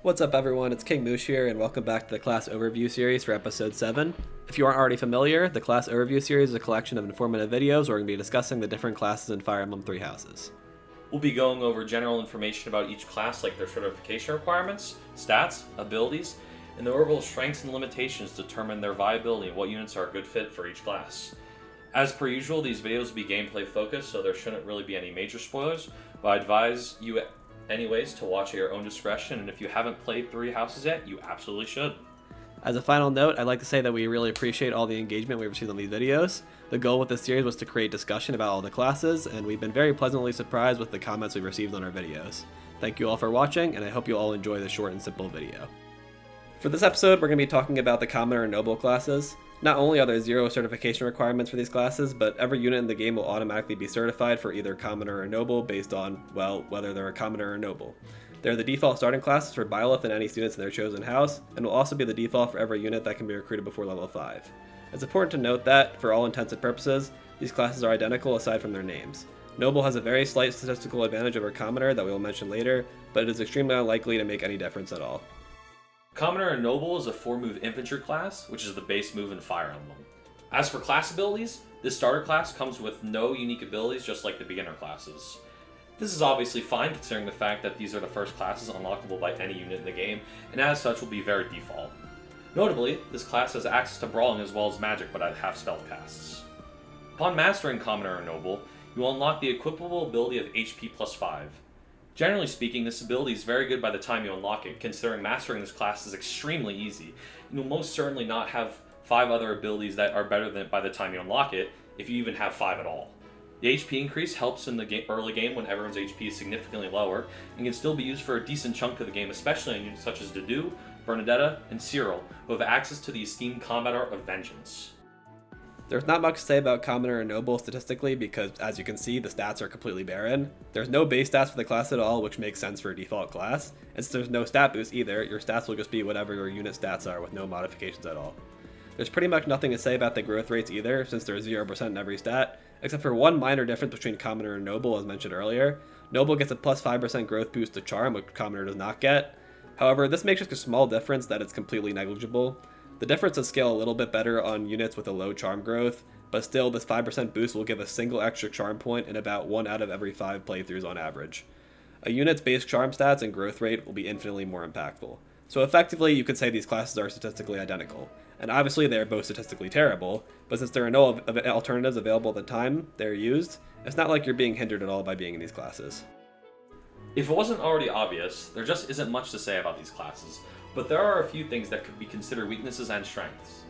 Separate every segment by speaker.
Speaker 1: What's up everyone, it's King Moosh here, and welcome back to the Class Overview series for Episode 7. If you aren't already familiar, the Class Overview series is a collection of informative videos where we're going to be discussing the different classes in Fire Emblem Three Houses.
Speaker 2: We'll be going over general information about each class, like their certification requirements, stats, abilities, and the overall strengths and limitations to determine their viability and what units are a good fit for each class. As per usual, these videos will be gameplay focused, so there shouldn't really be any major spoilers, but I advise you anyways to watch at your own discretion, and if you haven't played Three Houses yet, you absolutely should.
Speaker 1: As a final note, I'd like to say that we really appreciate all the engagement we've received on these videos. The goal with this series was to create discussion about all the classes, and we've been very pleasantly surprised with the comments we've received on our videos. Thank you all for watching, and I hope you all enjoy this short and simple video. For this episode, we're going to be talking about the Commoner and Noble classes. Not only are there 0 certification requirements for these classes, but every unit in the game will automatically be certified for either Commoner or Noble based on, well, whether they're a Commoner or Noble. They're the default starting classes for Byleth and any students in their chosen house, and will also be the default for every unit that can be recruited before level 5. It's important to note that, for all intents and purposes, these classes are identical aside from their names. Noble has a very slight statistical advantage over Commoner that we will mention later, but it is extremely unlikely to make any difference at all.
Speaker 2: Commoner and Noble is a 4-move infantry class, which is the base move in Fire Emblem. As for class abilities, this starter class comes with no unique abilities, just like the beginner classes. This is obviously fine considering the fact that these are the first classes unlockable by any unit in the game, and as such will be very default. Notably, this class has access to Brawling as well as Magic, but at half spell casts. Upon mastering Commoner or Noble, you will unlock the equipable ability of HP plus 5. Generally speaking, this ability is very good by the time you unlock it, considering mastering this class is extremely easy. You'll most certainly not have 5 other abilities that are better than it by the time you unlock it, if you even have 5 at all. The HP increase helps in the early game when everyone's HP is significantly lower, and can still be used for a decent chunk of the game, especially on units such as Dedue, Bernadetta, and Cyril, who have access to the esteemed combat art of Vengeance.
Speaker 1: There's not much to say about Commoner and Noble statistically because, as you can see, the stats are completely barren. There's no base stats for the class at all, which makes sense for a default class. And since there's no stat boost either, your stats will just be whatever your unit stats are with no modifications at all. There's pretty much nothing to say about the growth rates either, since there's 0% in every stat, except for one minor difference between Commoner and Noble as mentioned earlier. Noble gets a plus 5% growth boost to Charm, which Commoner does not get. However, this makes just a small difference that it's completely negligible. The differences scale a little bit better on units with a low charm growth, but still this 5% boost will give a single extra charm point in about 1 out of every 5 playthroughs on average. A unit's base charm stats and growth rate will be infinitely more impactful. So effectively you could say these classes are statistically identical. And obviously they are both statistically terrible, but since there are no alternatives available at the time they're used, it's not like you're being hindered at all by being in these classes.
Speaker 2: If it wasn't already obvious, there just isn't much to say about these classes, but there are a few things that could be considered weaknesses and strengths.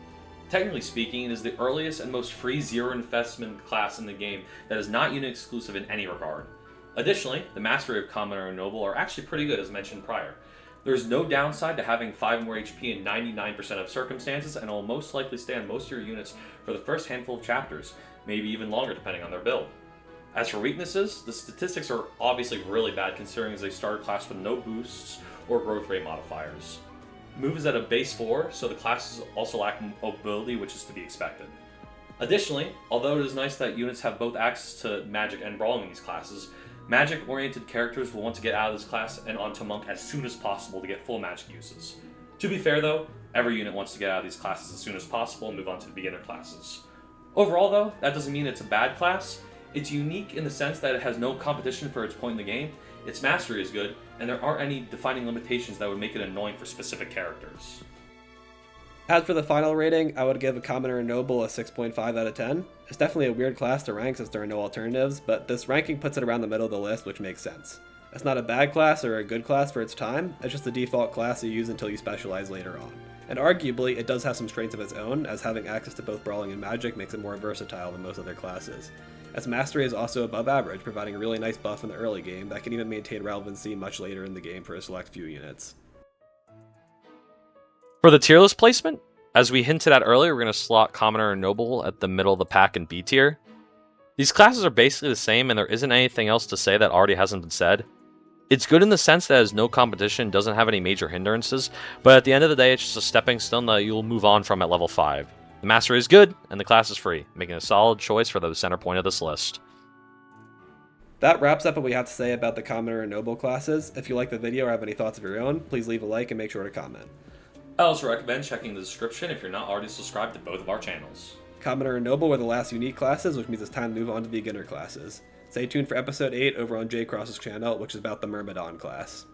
Speaker 2: Technically speaking, it is the earliest and most free zero investment class in the game that is not unit exclusive in any regard. Additionally, the mastery of Commoner and Noble are actually pretty good as mentioned prior. There is no downside to having 5 more HP in 99% of circumstances, and it will most likely stay on most of your units for the first handful of chapters, maybe even longer depending on their build. As for weaknesses, the statistics are obviously really bad considering it's a starter class with no boosts or growth rate modifiers. Move is at a base 4, so the classes also lack mobility, which is to be expected. Additionally, although it is nice that units have both access to Magic and Brawling in these classes, Magic-oriented characters will want to get out of this class and onto Monk as soon as possible to get full Magic uses. To be fair though, every unit wants to get out of these classes as soon as possible and move on to the beginner classes. Overall though, that doesn't mean it's a bad class. It's unique in the sense that it has no competition for its point in the game, its mastery is good, and there aren't any defining limitations that would make it annoying for specific characters.
Speaker 1: As for the final rating, I would give a Commoner and Noble a 6.5 out of 10. It's definitely a weird class to rank since there are no alternatives, but this ranking puts it around the middle of the list, which makes sense. It's not a bad class or a good class for its time, it's just the default class you use until you specialize later on. And arguably, it does have some strengths of its own, as having access to both Brawling and Magic makes it more versatile than most other classes. Its mastery is also above average, providing a really nice buff in the early game that can even maintain relevancy much later in the game for a select few units.
Speaker 3: For the tier list placement, as we hinted at earlier, we're going to slot Commoner and Noble at the middle of the pack in B tier. These classes are basically the same, and there isn't anything else to say that already hasn't been said. It's good in the sense that it has no competition, doesn't have any major hindrances, but at the end of the day, it's just a stepping stone that you'll move on from at level 5. The mastery is good, and the class is free, making a solid choice for the center point of this list.
Speaker 1: That wraps up what we have to say about the Commoner and Noble classes. If you like the video or have any thoughts of your own, please leave a like and make sure to comment.
Speaker 2: I also recommend checking the description if you're not already subscribed to both of our channels.
Speaker 1: Commoner and Noble were the last unique classes, which means it's time to move on to beginner classes. Stay tuned for episode 8 over on JCross's channel, which is about the Myrmidon class.